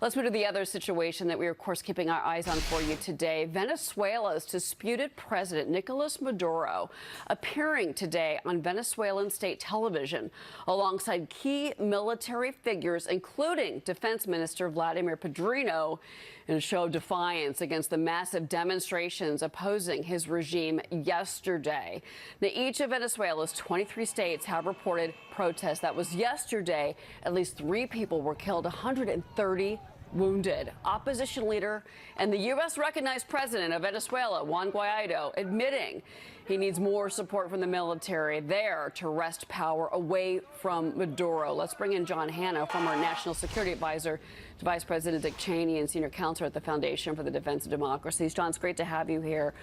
Let's move to the other situation that we are, of course, keeping our eyes on for you today. Venezuela's disputed president, Nicolas Maduro, appearing today on Venezuelan state television alongside key military figures, including Defense Minister Vladimir Padrino, in a show of defiance against the massive demonstrations opposing his regime yesterday. Now, each of Venezuela's 23 states have reported protests. That was yesterday. At least 3 people were killed, 130 wounded. Opposition leader and the U.S. recognized president of Venezuela, Juan Guaido, admitting he needs more support from the military there to wrest power away from Maduro. Let's bring in John Hanna, former national security advisor to Vice President Dick Cheney and senior counselor at the Foundation for the Defense of Democracies. John, it's great to have you here.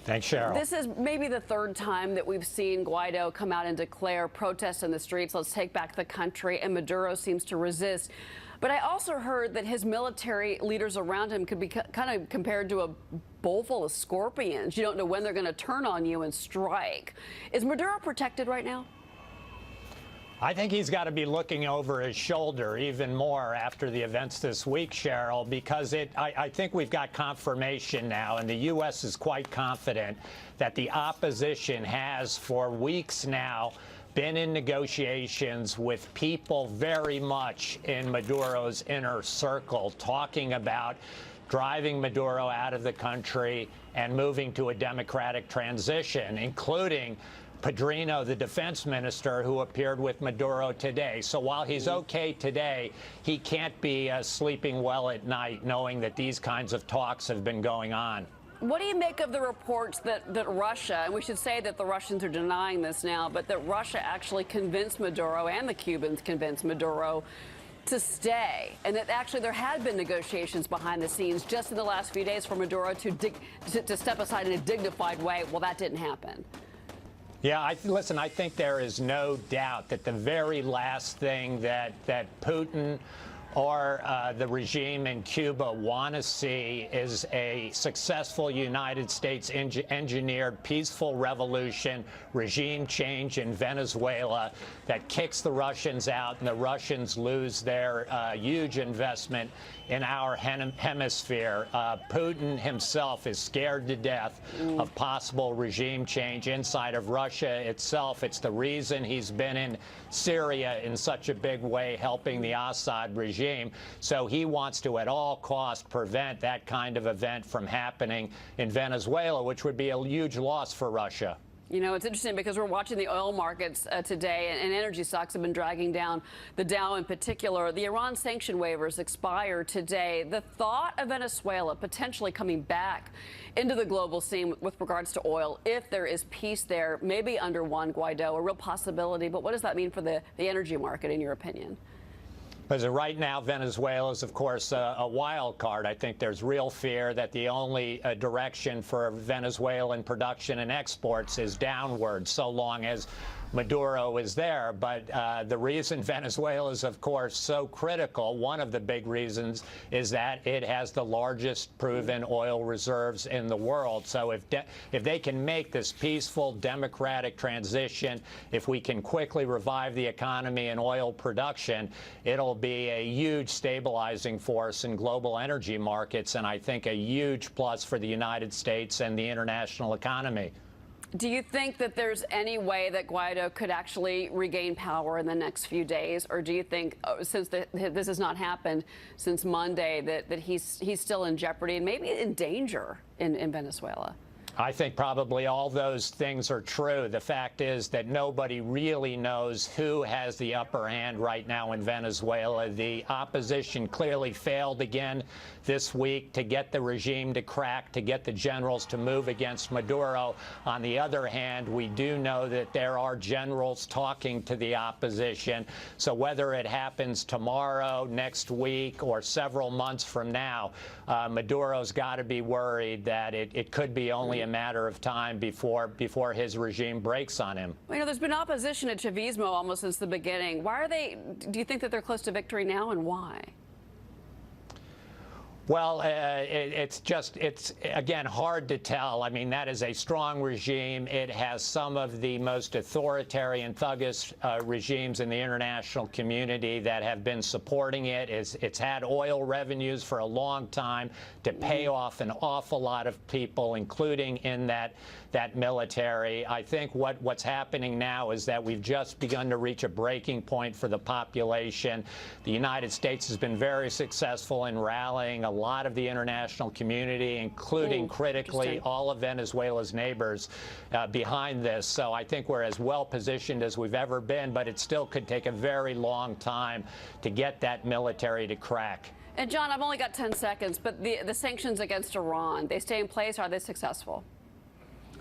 Thanks, Cheryl. This is maybe the 3rd time that we've seen Guaido come out and declare protests in the streets. Let's take back the country, and Maduro seems to resist. But I also heard that his military leaders around him could be kind of compared to a bowl full of scorpions. You don't know when they're going to turn on you and strike. Is Maduro protected right now? I think he's got to be looking over his shoulder even more after the events this week, Cheryl, because I think we've got confirmation now, and the U.S. is quite confident that the opposition has for weeks now been in negotiations with people very much in Maduro's inner circle, talking about driving Maduro out of the country and moving to a democratic transition, including Padrino, the defense minister, who appeared with Maduro today. So while he's okay today, he can't be sleeping well at night knowing that these kinds of talks have been going on. What do you make of the reports that Russia, and we should say that the Russians are denying this now, but that Russia actually convinced Maduro and the Cubans convinced Maduro to stay, and that actually there had been negotiations behind the scenes just in the last few days for Maduro to step aside in a dignified way? Well, that didn't happen. Yeah, listen, I think there is no doubt that the very last thing that Putin or the regime in Cuba want to see is a successful United States engineered peaceful revolution, regime change in Venezuela that kicks the Russians out and the Russians lose their huge investment in our hemisphere. Putin himself is scared to death of possible regime change inside of Russia itself. It's the reason he's been in Syria in such a big way, helping the Assad regime. So he wants to, at all costs, prevent that kind of event from happening in Venezuela, which would be a huge loss for Russia. You know, it's interesting because we're watching the oil markets today, and energy stocks have been dragging down the Dow in particular. The Iran sanction waivers expire today. The thought of Venezuela potentially coming back into the global scene with regards to oil, if there is peace there, maybe under Juan Guaido, a real possibility. But what does that mean for the energy market, in your opinion? Because right now, Venezuela is, of course, a wild card. I think there's real fear that the only direction for Venezuelan production and exports is downward, so long as Maduro is there. But the reason Venezuela is, of course, so critical, one of the big reasons, is that it has the largest proven oil reserves in the world. So if they can make this peaceful, democratic transition, if we can quickly revive the economy and oil production, it'll be a huge stabilizing force in global energy markets, and I think a huge plus for the United States and the international economy. Do you think that there's any way that Guaido could actually regain power in the next few days? Or do you think, since this has not happened since Monday, that he's still in jeopardy and maybe in danger in Venezuela? I think probably all those things are true. The fact is that nobody really knows who has the upper hand right now in Venezuela. The opposition clearly failed again this week to get the regime to crack, to get the generals to move against Maduro. On the other hand, we do know that there are generals talking to the opposition. So whether it happens tomorrow, next week, or several months from now, Maduro's got to be worried that it could be only a matter of time before his regime breaks on him. Well, you know, there's been opposition to Chavismo almost since the beginning. Why are they? Do you think that they're close to victory now, and why? Well, it's again hard to tell. I mean, that is a strong regime. It has some of the most authoritarian, thuggish regimes in the international community that have been supporting it. It's had oil revenues for a long time to pay off an awful lot of people, including in that military. I think what's happening now is that we've just begun to reach a breaking point for the population. The United States has been very successful in rallying a lot of the international community, including critically all of Venezuela's neighbors, behind this. So I think we're as well positioned as we've ever been, but it still could take a very long time to get that military to crack. And John, I've only got 10 seconds, but the sanctions against Iran, they stay in place. Are they successful?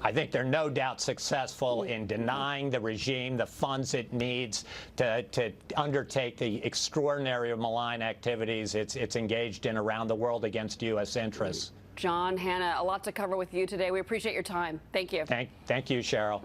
I think they're no doubt successful in denying the regime the funds it needs to undertake the extraordinary malign activities it's engaged in around the world against U.S. interests. John, Hannah, a lot to cover with you today. We appreciate your time. Thank you. Thank you, Cheryl.